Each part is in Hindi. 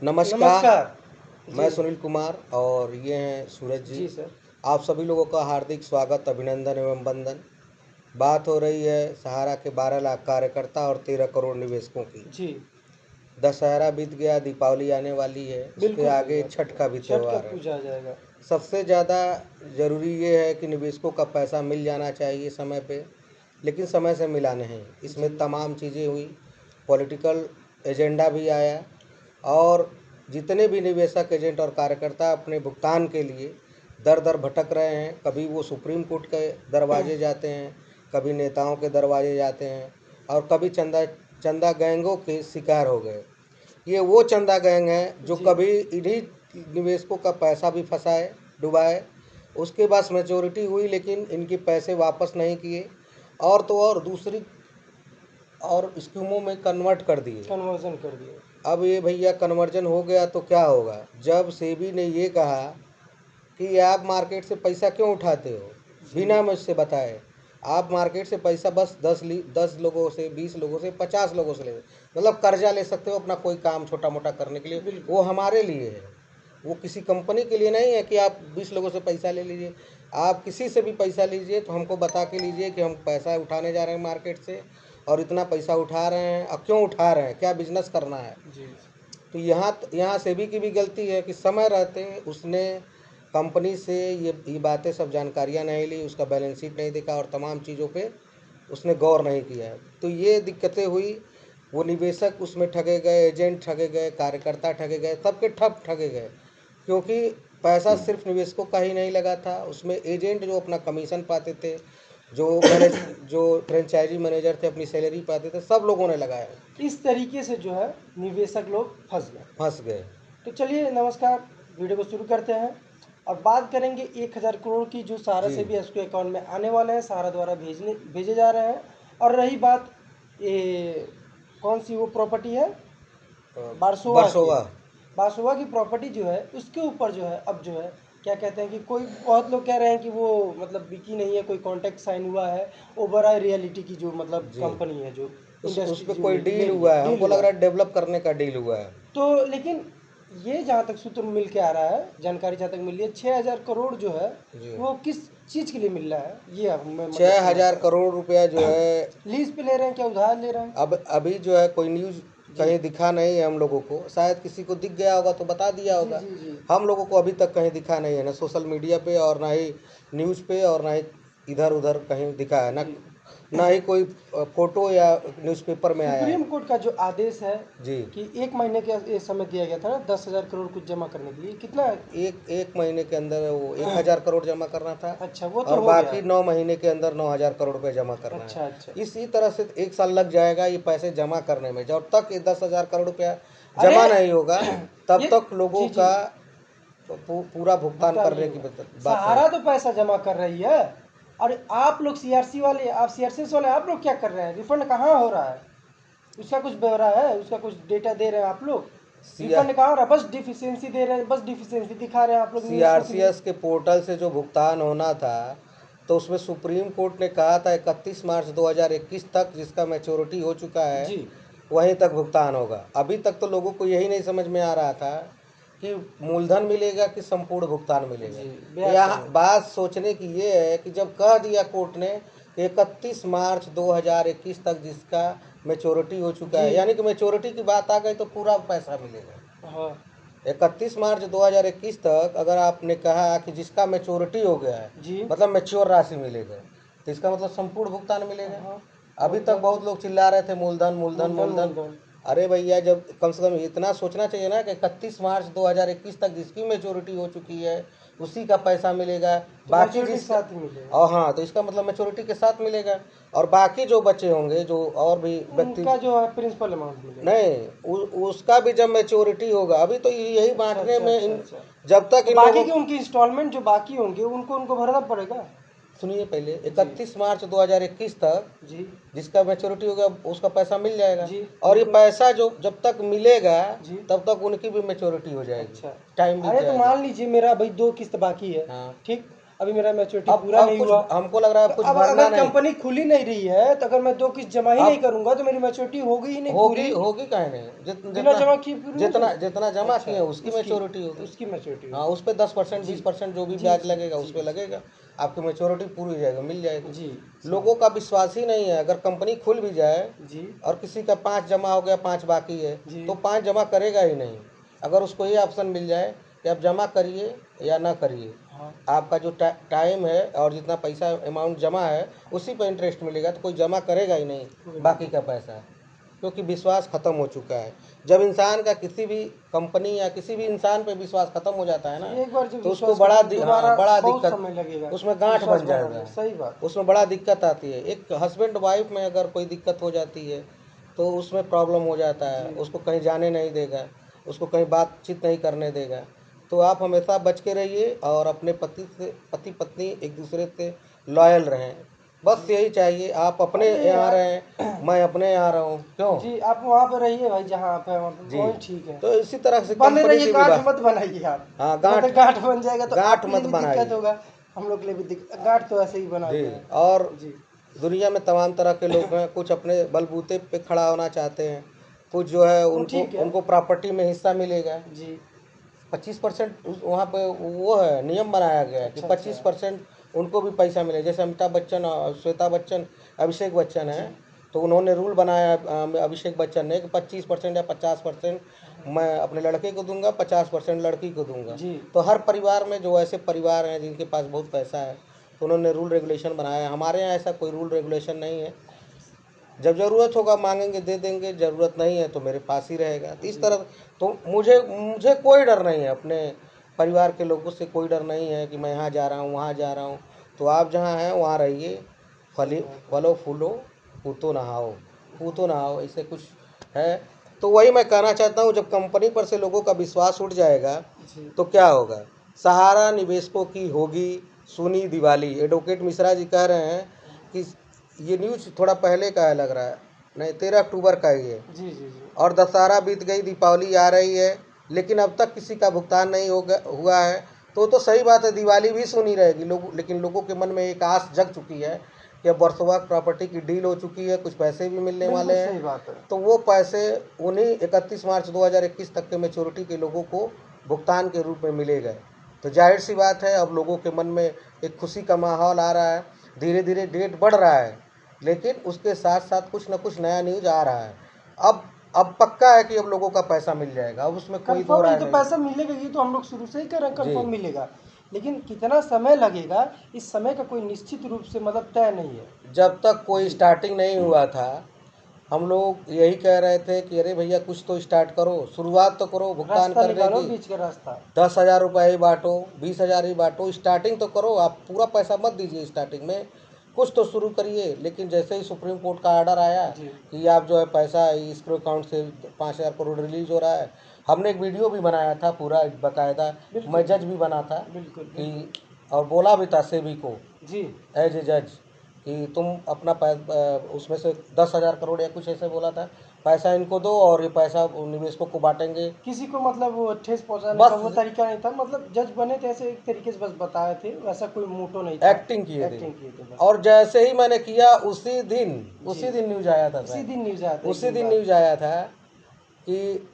नमस्कार। नमस्कार। मैं जी, सुनील कुमार और ये हैं सूरज जी। जी सर। आप सभी लोगों का हार्दिक स्वागत, अभिनंदन एवं वंदन। बात हो रही है सहारा के 12 लाख कार्यकर्ता और 13 करोड़ निवेशकों की। जी, दशहरा बीत गया, दीपावली आने वाली है, उसके बिल्कुल सही आगे बात है छठ का भी सर। छठ का त्यौहार है। पूजा आ जाएगा। सबसे ज़्यादा ज़रूरी ये है कि निवेशकों का पैसा मिल जाना चाहिए समय पे, लेकिन समय से मिला नहीं। जी, इसमें तमाम चीज़ें हुई, पॉलिटिकल एजेंडा भी आया और जितने भी निवेशक एजेंट और कार्यकर्ता अपने भुगतान के लिए दर दर भटक रहे हैं। कभी वो सुप्रीम कोर्ट के दरवाजे जाते हैं, कभी नेताओं के दरवाजे जाते हैं और कभी चंदा चंदा गैंगों के शिकार हो गए। ये वो चंदा गैंग है जो जी, कभी इन्हीं निवेशकों का पैसा भी फंसाए, डुबाए। उसके बाद मैच्योरिटी हुई लेकिन इनके पैसे वापस नहीं किए और तो और दूसरी और स्कीमों में कन्वर्ट कर दिए। कन्वर्ज़न कर दिया। अब ये भैया कन्वर्जन हो गया तो क्या होगा? जब सेबी ने ये कहा कि आप मार्केट से पैसा क्यों उठाते हो जी, बिना मुझसे बताए। आप मार्केट से पैसा बस 10 लोगों से, 20 लोगों से, 50 लोगों से ले, मतलब कर्जा ले सकते हो अपना कोई काम छोटा मोटा करने के लिए। बिल्कुल। वो हमारे लिए है, वो किसी कंपनी के लिए नहीं है कि आप 20 लोगों से पैसा ले लीजिए। आप किसी से भी पैसा लीजिए तो हमको बता के लीजिए कि हम पैसा उठाने जा रहे हैं मार्केट से और इतना पैसा उठा रहे हैं और क्यों उठा रहे हैं, क्या बिजनेस करना है। जी, तो यहाँ सेबी की भी गलती है कि समय रहते उसने कंपनी से ये बातें सब जानकारियाँ नहीं ली, उसका बैलेंस शीट नहीं देखा और तमाम चीज़ों पे उसने गौर नहीं किया है। तो ये दिक्कतें हुई, वो निवेशक उसमें ठगे गए, एजेंट ठगे गए, कार्यकर्ता ठगे गए, सबके ठप ठगे गए। क्योंकि पैसा सिर्फ निवेशकों का ही नहीं लगा था, उसमें एजेंट जो अपना कमीशन पाते थे, जो फ्रेंचाइजी मैनेजर थे अपनी सैलरी पाते थे, सब लोगों ने लगाया, इस तरीके से जो है निवेशक लोग फँस गए। फंस गए। तो चलिए नमस्कार, वीडियो को शुरू करते हैं और बात करेंगे 1000 करोड़ की जो सहारा जी से भी एसके अकाउंट में आने वाले हैं, सहारा द्वारा भेजे जा रहे हैं। और रही बात ये कौन सी वो प्रॉपर्टी है बारसोवा की, वर्सोवा। बारसोवा की प्रॉपर्टी जो है उसके ऊपर जो है अब जो है क्या कहते हैं कि कोई बहुत लोग कह रहे हैं कि वो मतलब बिकी नहीं है, कोई कॉन्ट्रैक्ट साइन हुआ है। ओबराय रियलिटी की जो मतलब जी, कंपनी है जो उस इंडस्ट्री पे जो कोई डील मेन हुआ है, डील हमको लग हुआ रहा है। है डेवलप करने का डील हुआ है। तो लेकिन ये जहाँ तक सूत्र मिल के आ रहा है, जानकारी जहाँ तक मिली है, 6000 करोड़ जो है जी, वो किस चीज़ के लिए मिल रहा है ये अब मैं मतलब छः सुनना हजार चाह करोड़ रुपया जो रहा हूँ। है। लीज पे ले रहे हैं क्या उधार ले रहे हैं? अब अभी जो है कोई न्यूज़ जी कहीं दिखा नहीं है हम लोगों को, शायद किसी को दिख गया होगा तो बता दिया जी होगा। जी जी। हम लोगों को अभी तक कहीं दिखा नहीं है, ना सोशल मीडिया पे और ना ही न्यूज़ पे और ना ही इधर उधर कहीं दिखा है, ना जी ना ही कोई फोटो या न्यूज़पेपर में आया है। सुप्रीम कोर्ट का जो आदेश है जी, कि 1 महीने का ये समय दिया गया था ना 10,000 करोड़ कुछ जमा करने के लिए, कितना है? एक एक महीने के अंदर वो 1,000 करोड़ जमा करना था अच्छा वो तो और हो गया बाकी है। 9 महीने के अंदर 9,000 करोड़ रुपये जमा करना है। अच्छा अच्छा। इसी तरह से 1 साल लग जाएगा ये पैसे जमा करने में। जब तक ये 10,000 करोड़ रुपया अरे जमा नहीं होगा तब ये तक लोगों जी जी का पूरा भुगतान भुगतान नहीं करने की होगा। बात नहीं। सहारा तो पैसा जमा कर रही है और आप लोग सीआरसी वाले, आप सीआरसी वाले, आप लोग क्या कर रहे हैं? रिफंड कहाँ हो रहा है? उसका कुछ ब्यौरा है? उसका कुछ डेटा दे रहे हैं आप लोग? सी रिफंड कहाँ हो रहा है? बस डिफिशियंसी दे रहे हैं, बस डिफिशियंसी दिखा रहे हैं आप लोग निवेशकों के लिए। CRCS के पोर्टल से जो भुगतान होना था तो उसमें सुप्रीम कोर्ट ने कहा था 31 मार्च 2021 तक, जिसका मैच्योरिटी हो चुका है, जी वहीं तक भुगतान होगा। अभी तक तो लोगों को यही नहीं समझ में आ रहा था कि मूलधन मिलेगा कि संपूर्ण भुगतान मिलेगा। जी ब्याज यहाँ समेत। बात सोचने की ये है कि जब कह दिया कोर्ट ने कि 31 मार्च 2021 तक जिसका मैच्योरिटी हो चुका जी है, यानी कि मैच्योरिटी की बात आ गई तो पूरा पैसा मिलेगा। हाँ 31 मार्च 2021 तक अगर आपने कहा कि जिसका मैच्योरिटी हो गया है, जी मतलब मैच्योर राशि मिलेगा, तो इसका मतलब संपूर्ण भुगतान मिलेगा। हाँ अभी और तक बाकी बहुत लोग चिल्ला रहे थे मूलधन मूलधन मूलधन मूलधन। मूलधन। अरे भैया, जब कम से कम इतना सोचना चाहिए ना कि 31 मार्च 2021 तक जिसकी मैच्योरिटी हो चुकी है उसी का पैसा मिलेगा। तो बाकी मैच्योरिटी के जिसका, साथ ही मिलेगा। और हाँ, तो इसका मतलब मैच्योरिटी के साथ मिलेगा। और बाकी जो बचे होंगे, जो और भी व्यक्ति, उनका जो है प्रिंसिपल अमाउंट मिलेगा। नहीं उसका भी जब मैच्योरिटी होगा। अभी तो यही अच्छा बांटने अच्छा में अच्छा अच्छा। जब तक तो इन बाकी लोगों, के उनकी इंस्टॉलमेंट जो बाकी होंगे उनको उनको भरना पड़ेगा। सुनिए पहले, जी 31 मार्च 2021 तक जी जिसका मैच्योरिटी होगा उसका पैसा मिल जाएगा। जी और ये बिल्कुल। पैसा जो जब तक मिलेगा जी तब तक उनकी भी मैच्योरिटी हो जाएगी, अच्छा। टाइम बीत अरे तो जाएगा। मान लीजिए मेरा भाई 2 किस्त बाकी है, हाँ ठीक। अभी मेरा मैच्योरिटी अब पूरा नहीं कुछ हुआ। हमको लग रहा है अब तो कुछ अब भरना अगर नहीं। कंपनी खुल ही नहीं रही है तो अगर मैं 2 किस्त जमा ही नहीं अब करूंगा तो मेरी मैच्योरिटी होगी ही नहीं होगी पूरी। होगी काहे नहीं, बिना जितना जमा किए पूरी नहीं जितना चलेगी। जितना जमा अच्छा, किए उसकी उसकी मैच्योरिटी होगी। उसकी मैच्योरिटी हाँ, होगी। उस पे 10% जी 20% जो भी जी ब्याज जी लगेगा उस जी पे लगेगा, आपकी मैच्योरिटी पूरी हो जाएगी, मिल जाएगी। जी लोगों का विश्वास ही नहीं है। अगर कंपनी खुल भी जाए जी और किसी का 5 जमा हो गया 5 बाकी है, जी तो 5 जमा करेगा ही नहीं। अगर उसको ये ऑप्शन मिल जाए कि आप जमा करिए या ना करिए, हाँ आपका जो टाइम है और जितना पैसा अमाउंट जमा है उसी पर इंटरेस्ट मिलेगा, तो कोई जमा करेगा ही नहीं बाकी का पैसा, क्योंकि विश्वास खत्म हो चुका है। जब इंसान का किसी भी कंपनी या किसी भी इंसान पे विश्वास खत्म हो जाता है ना, एक बार जब तो उसको विश्वास खत्म दोबारा बड़ा बहुत दिक्कत, समय लगेगा उसमें गांठ विश्वास बन बनाने में। जाएगा, सही बात। उसमें बड़ा दिक्कत आती है। एक हस्बैंड वाइफ में अगर कोई दिक्कत हो जाती है तो उसमें प्रॉब्लम हो जाता है, जी उसको कहीं जाने नहीं देगा, उसको कहीं बातचीत नहीं करने देगा। तो आप हमेशा बच के रहिए और अपने पति पत्नी एक दूसरे से लॉयल रहें, बस जी यही चाहिए। आप अपने अरे यहाँ यार रहें, मैं अपने यहाँ रहूँ, क्यों जी आप वहाँ पे रहिए भाई जहाँ आप हैं वहाँ पे जी। वही ठीक है। तो इसी तरह से बंद कंपनी रहिए, की भी गांठ बात, मत बनाइए आप। हाँ नहीं तो गांठ, गांठ बन जाएगा तो गांठ आपके लिए मत भी दिक्कत बनाइए होगा, हम लोग के लिए भी दिक्कत। गांठ तो ऐसे ही जी। बनाते हैं। और जी दुनिया में तमाम तरह के लोग हैं, कुछ अपने बलबूते पे खड़ा होना चाहते हैं, कुछ जो है वो उनको ठीक है। उनको प्रॉपर्टी में हिस्सा मिलेगा। जी 25% वहाँ पे वो है, नियम बनाया गया है कि अच्छा अच्छा 25% उनको भी पैसा मिले। जैसे अमिताभ बच्चन और श्वेता बच्चन, अभिषेक बच्चन जी है, तो उन्होंने रूल बनाया अभिषेक बच्चन ने कि 25% या 50% मैं अपने लड़के को दूंगा, 50% लड़की को दूंगा। जी तो हर परिवार में जो ऐसे परिवार हैं जिनके पास बहुत पैसा है, तो उन्होंने रूल रेगुलेशन बनाया है। हमारे यहाँ ऐसा कोई रूल रेगुलेशन नहीं है। जब ज़रूरत होगा मांगेंगे दे देंगे, ज़रूरत नहीं है तो मेरे पास ही रहेगा। तो इस जी तरह, तो मुझे मुझे कोई डर नहीं है, अपने परिवार के लोगों से कोई डर नहीं है कि मैं यहाँ जा रहा हूँ वहाँ जा रहा हूँ। तो आप जहाँ हैं वहाँ रहिए, सही फली बात है। फलो फूलो, पूतो नहाओ, पूतो नहाओ, ऐसे कुछ है। तो वही मैं कहना चाहता हूँ, जब कंपनी पर से लोगों का विश्वास उठ जाएगा जी तो क्या होगा। सहारा निवेशकों की होगी सुनी दिवाली। एडवोकेट मिश्रा जी कह रहे हैं कि ये न्यूज़ थोड़ा पहले का है लग रहा है, नहीं 13 अक्टूबर का ही है। जी जी जी और दशहरा बीत गई, दीपावली आ रही है, लेकिन अब तक किसी का भुगतान नहीं हुआ है। तो सही बात है, दिवाली भी सुनी रहेगी लोग, लेकिन लोगों के मन में एक आस जग चुकी है कि अब वर्सोवा प्रॉपर्टी की डील हो चुकी है, कुछ पैसे भी मिलने वाले बिल्कुल हैं। सही बात है। तो वो पैसे उन्हीं 31 मार्च 2021 तक के मैच्योरिटी के लोगों को भुगतान के रूप में मिलेगा। तो जाहिर सी बात है, अब लोगों के मन में एक खुशी का माहौल आ रहा है, धीरे धीरे डेट बढ़ रहा है, लेकिन उसके साथ साथ कुछ न कुछ नया न्यूज आ रहा है। अब पक्का है कि अब लोगों का पैसा मिल जाएगा, अब उसमें कोई दो कंफर्म, ये राय तो नहीं पैसा मिलेगा, ये तो हम लोग शुरू से ही कह रहे हैं जी। कंफर्म मिलेगा। लेकिन कितना समय लगेगा इस समय का कोई निश्चित रूप से मतलब तय नहीं है। जब तक कोई जी स्टार्टिंग नहीं हुआ था, हम लोग यही कह रहे थे कि अरे भैया कुछ तो स्टार्ट करो, शुरुआत तो करो भुगतान रास्ता करने निकालो, की। बीच का रास्ता। 10,000 रुपये ही बांटो, 20,000 ही बांटो, स्टार्टिंग तो करो। आप पूरा पैसा मत दीजिए स्टार्टिंग में, कुछ तो शुरू करिए। लेकिन जैसे ही सुप्रीम कोर्ट का ऑर्डर आया जी कि आप जो है पैसा इसको अकाउंट से 5,000 करोड़ रिलीज हो रहा है, हमने एक वीडियो भी बनाया था पूरा बाकायदा, बिल्कुल मैं जज भी बना था बिल्कुल कि, बिल्कुल। और बोला भी था सेबी को जी एज ए जज कि तुम अपना उसमें से 10,000 करोड़ या कुछ ऐसे बोला था, पैसा इनको दो और ये पैसा निवेशकों को बांटेंगे। किसी को मतलब वो ठेस पहुंचाने का बस वो तरीका नहीं था, मतलब जज बने थे ऐसे एक तरीके से बस बताए थे, वैसा कोई मोटो नहीं था। एक्टिंग किए थे। एक्टिंग किए थे बस। और जैसे ही मैंने किया जी उसी दिन न्यूज आया था उसी सर, दिन न्यूज आया था एक उसी दिन दिन बाद। न्यूज आया था कि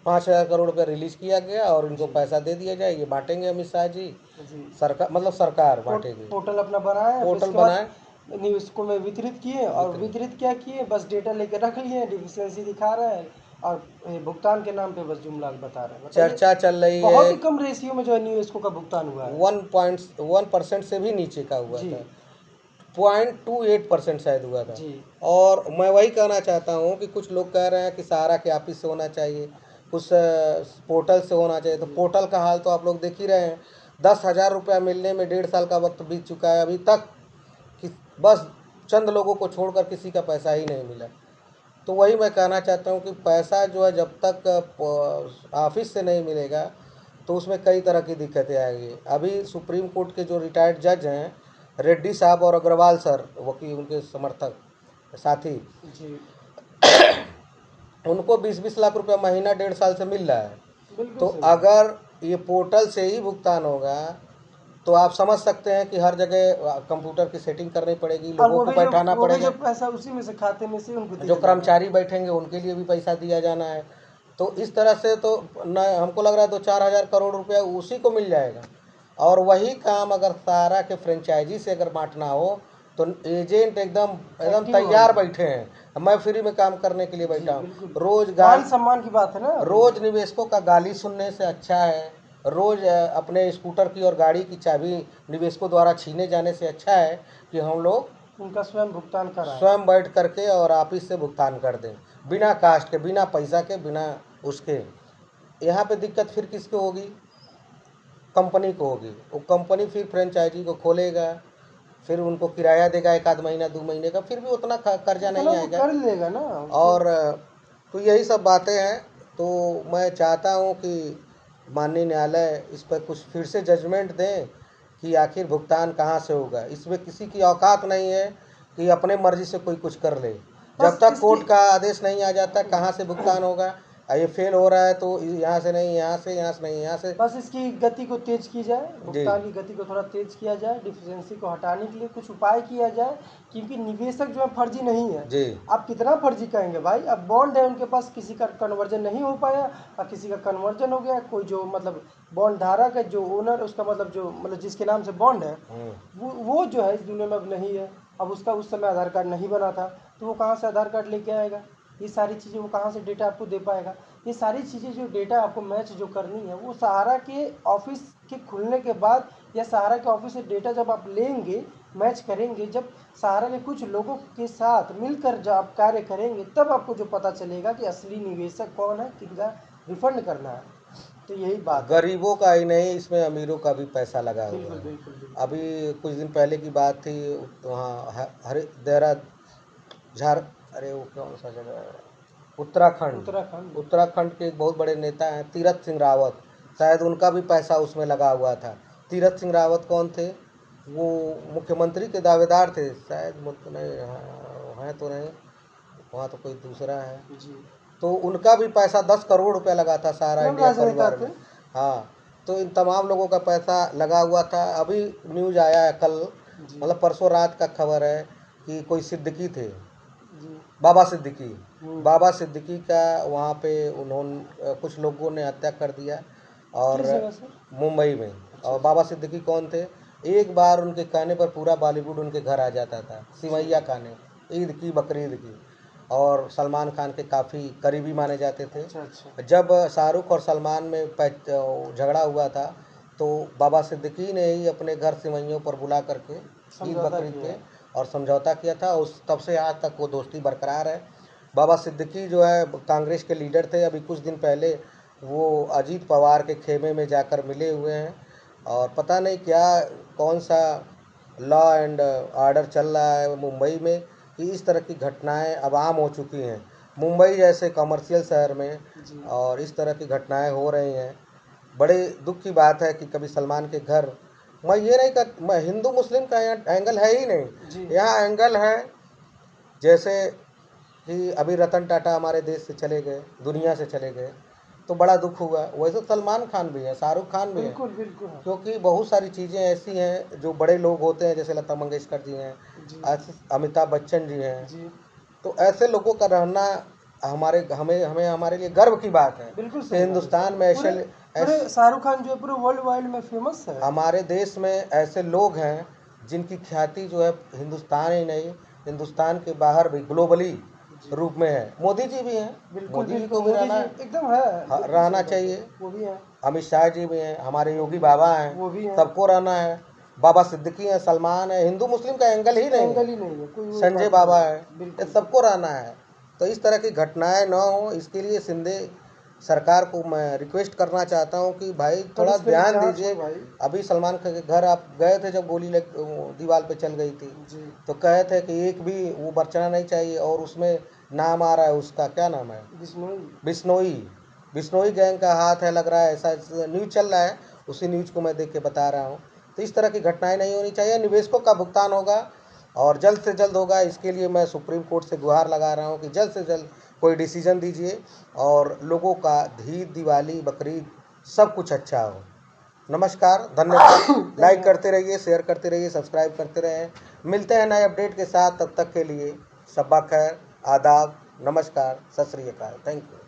5,000 करोड़ रुपये रिलीज किया गया और इनको जी पैसा दे दिया जाए, ये बांटेंगे अमित शाह जी। जी सरकार मतलब सरकार बांटेगी। पोर्टल अपना बनाया, फिर पोर्टल उसके बाद बनाए, न्यूज़ में वितरित किए, और वितरित, वितरित क्या किए, बस डेटा लेकर रख लिए, डिफिशियंसी दिखा रहे हैं और भुगतान के नाम पे बस जुमला बता रहे हैं। बताइए, चर्चा चल रही है बहुत ही कम रेशियो में जो है न्यूज़ का भुगतान हुआ है। 1.1% से भी नीचे का हुआ जी था, 0.28% शायद हुआ था। जी और मैं वही कहना चाहता हूँ कि कुछ लोग कह रहे हैं कि सहारा के ऑफिस से होना चाहिए, कुछ पोर्टल से होना चाहिए। तो जी पोर्टल का हाल तो आप लोग देख ही रहे हैं, 10,000 रुपया मिलने में 1.5 साल का वक्त बीत चुका है, अभी तक कि बस चंद लोगों को छोड़कर किसी का पैसा ही नहीं मिला। तो वही मैं कहना चाहता हूँ कि पैसा जो है जब तक ऑफिस से नहीं मिलेगा तो उसमें कई तरह की दिक्कतें आएंगी। अभी सुप्रीम कोर्ट के जो रिटायर्ड जज हैं, रेड्डी साहब और अग्रवाल सर, वकील उनके समर्थक साथी, जी उनको 20-20 लाख रुपया महीना 1.5 साल से मिल रहा है। बिल्कुल तो सही बात। अगर ये पोर्टल से ही भुगतान होगा तो आप समझ सकते हैं कि हर जगह कंप्यूटर की सेटिंग करनी पड़ेगी, और लोगों को बैठाना वो भी पड़ेगा, जो पैसा उसी में से खाते में से उनको जो दिया जाएगा। कर्मचारी बैठेंगे उनके लिए भी पैसा दिया जाना है। तो इस तरह से तो न, हमको लग रहा है 2-4 हज़ार करोड़ रुपया उसी को मिल जाएगा। और वही काम अगर सारा के फ्रेंचाइजी से अगर बांटना हो तो एजेंट एकदम एकदम एक्टिव तैयार होंगे। बैठे हैं, मैं फ्री में काम करने के लिए जी बैठा हूँ। बिल्कुल, रोज मान सम्मान की बात है ना। रोज निवेशकों का गाली सुनने से अच्छा है, रोज अपने स्कूटर की और गाड़ी की चाबी निवेशकों द्वारा छीने जाने से अच्छा है कि हम लोग उनका स्वयं भुगतान कराएं। स्वयं बैठ करके और ऑफिस से भुगतान कर दें, बिना कास्ट के, बिना पैसा के, बिना उसके। यहाँ पे दिक्कत फिर किसको होगी? कंपनी को होगी। वो कंपनी फिर फ्रेंचाइजी को खोलेगा, फिर उनको किराया देगा 1 आध महीना 2 महीने का, फिर भी उतना कर्जा उतना नहीं वो आएगा। कर लेगा ना उससे। और तो यही सब बातें हैं। तो मैं चाहता हूँ कि माननीय न्यायालय इस पर कुछ फिर से जजमेंट दें कि आखिर भुगतान कहाँ से होगा। इसमें किसी की औकात नहीं है कि अपने मर्जी से कोई कुछ कर ले। जब बस तक कोर्ट इसकी का आदेश नहीं आ जाता कहाँ से भुगतान होगा। ये फेल हो रहा है तो यहाँ से नहीं, यहाँ से, यहाँ से नहीं, यहाँ से। बस इसकी गति को तेज की जाए, जी भुगतान की गति को थोड़ा तेज किया जाए, डिफिशिएंसी को हटाने के लिए कुछ उपाय किया जाए। क्योंकि निवेशक जो है फर्जी नहीं है। जी आप कितना फर्जी कहेंगे भाई? अब बॉन्ड है उनके पास, किसी का कन्वर्जन नहीं हो पाया और किसी का कन्वर्जन हो गया। कोई जो मतलब बॉन्ड धारक है, जो ओनर, उसका मतलब जिसके नाम से बॉन्ड है, वो जो है इस दुनिया में अब नहीं है। अब उसका उस समय आधार कार्ड नहीं बना था, तो वो कहाँ से आधार कार्ड लेके आएगा? ये सारी चीज़ें वो कहाँ से डेटा आपको दे पाएगा? ये सारी चीज़ें जो डेटा आपको मैच जो करनी है, वो सहारा के ऑफिस के खुलने के बाद या सहारा के ऑफिस से डेटा जब आप लेंगे, मैच करेंगे, जब सहारा के कुछ लोगों के साथ मिलकर जब आप कार्य करेंगे, तब आपको जो पता चलेगा कि असली निवेशक कौन है, कितना रिफंड करना है। तो यही बात है। गरीबों का ही नहीं, इसमें अमीरों का भी पैसा लगा हुआ बिल्कुल है। बिल्कुल बिल्कुल। अभी कुछ दिन पहले की बात थी, वहाँ हरे देहरा झार अरे वो कौन सा जगह है, उत्तराखंड। उत्तराखंड। उत्तराखंड के एक बहुत बड़े नेता हैं तीरथ सिंह रावत, शायद उनका भी पैसा उसमें लगा हुआ था। तीरथ सिंह रावत कौन थे? वो मुख्यमंत्री के दावेदार थे शायद, नहीं हैं तो नहीं, वहाँ तो कोई दूसरा है। जी। तो उनका भी पैसा 10 करोड़ रुपया लगा था सारा स्वयं इंडिया राजनेता परिवार थे। में। हाँ, तो इन तमाम लोगों का पैसा लगा हुआ था। अभी न्यूज़ आया है कल, जी मतलब परसों रात का खबर है कि कोई सिद्दीकी थे, जी। बाबा सिद्दीकी। हम्म। बाबा सिद्दीकी का वहाँ पे उन्होंने कुछ लोगों ने हत्या कर दिया, और किस जगह सर? मुंबई में। अच्छा और अच्छा। बाबा सिद्दीकी कौन थे? एक बार उनके कहने पर पूरा बॉलीवुड उनके घर आ जाता था, सिमैया खाने, ईद की, बकरीद की। और सलमान खान के काफ़ी करीबी माने जाते थे। अच्छा अच्छा। जब शाहरुख और सलमान में झगड़ा हुआ था तो बाबा सिद्दीकी ने ही अपने घर सिमैयों पर बुला करके ईद समझौता बकरीद किया पे है। और समझौता किया था। उस तब से आज तक वो दोस्ती बरकरार है। बाबा सिद्दीकी जो है कांग्रेस के लीडर थे। अभी कुछ दिन पहले वो अजीत पवार के खेमे में जाकर मिले हुए हैं, और पता नहीं क्या कौन सा लॉ एंड ऑर्डर चल रहा है मुंबई में कि इस तरह की घटनाएं अब आम हो चुकी हैं मुंबई जैसे कमर्शियल शहर में, जी और इस तरह की घटनाएं हो रही हैं। बड़े दुख की बात है कि कभी सलमान के घर, मैं ये नहीं कर, मैं हिंदू मुस्लिम का यहाँ एंगल है ही नहीं। जी। यहाँ एंगल है जैसे कि अभी रतन टाटा हमारे देश से चले गए, दुनिया से चले गए, तो बड़ा दुख हुआ। वैसे सलमान खान भी है, शाहरुख खान भी है, बिल्कुल बिल्कुल। क्योंकि बहुत सारी चीज़ें ऐसी हैं जो बड़े लोग होते हैं, जैसे लता मंगेशकर जी हैं, जी ऐसे अमिताभ बच्चन जी हैं। जी। तो ऐसे लोगों का रहना हमारे हमें हमें हमारे लिए गर्व की बात है बिल्कुल कि सही बात है हिंदुस्तान सर। में पूरे पूरे शाहरुख खान जो है पूरे वर्ल्ड वाइड में फेमस है। हमारे देश में ऐसे लोग हैं जिनकी ख्याति जो है हिंदुस्तान ही नहीं, हिंदुस्तान के बाहर भी ग्लोबली जी रूप में है। मोदी जी भी हैं, बिल्कुल मोदी जी बिल्कुल। को भी मोदी रहना जी एकदम है, बिल्कुल रहना सही बात है। चाहिए। वो भी है। अमित शाह जी भी हैं, हमारे योगी बाबा हैं, वो भी है। सबको रहना है। बाबा सिद्दीकी हैं, सलमान है, हिंदू मुस्लिम का एंगल ही नहीं एंगल है, ही नहीं है, कोई वो संजय बात नहीं बाबा है। है, ये बिल्कुल। सबको रहना है। तो इस तरह की घटनाएं न हो, इसके लिए सिंधे सरकार को मैं रिक्वेस्ट करना चाहता हूं कि भाई तब थोड़ा इस पर ध्यान जांच हो दीजिए। भाई। अभी सलमान खान के घर आप गए थे जब गोली लग दीवार पे चल गई थी, जी तो कहे थे कि एक भी वो बचना नहीं चाहिए, और उसमें नाम आ रहा है उसका, क्या नाम है, बिश्नोई। बिश्नोई। बिश्नोई गैंग का हाथ है लग रहा है, ऐसा न्यूज़ चल रहा है, उसी न्यूज़ को मैं देख के बता रहा हूँ। तो इस तरह की घटनाएं नहीं होनी चाहिए। निवेशकों का भुगतान होगा और जल्द से जल्द होगा। इसके लिए मैं सुप्रीम कोर्ट से गुहार लगा रहा हूँ कि जल्द से जल्द कोई डिसीजन दीजिए और लोगों का ईद, दिवाली, बकरीद सब कुछ अच्छा हो। नमस्कार, धन्यवाद। लाइक करते रहिए, शेयर करते रहिए, सब्सक्राइब करते रहें। मिलते हैं नए अपडेट के साथ, तब तक के लिए शब्बा खैर, आदाब, नमस्कार, सत श्री अकाल, थैंक यू।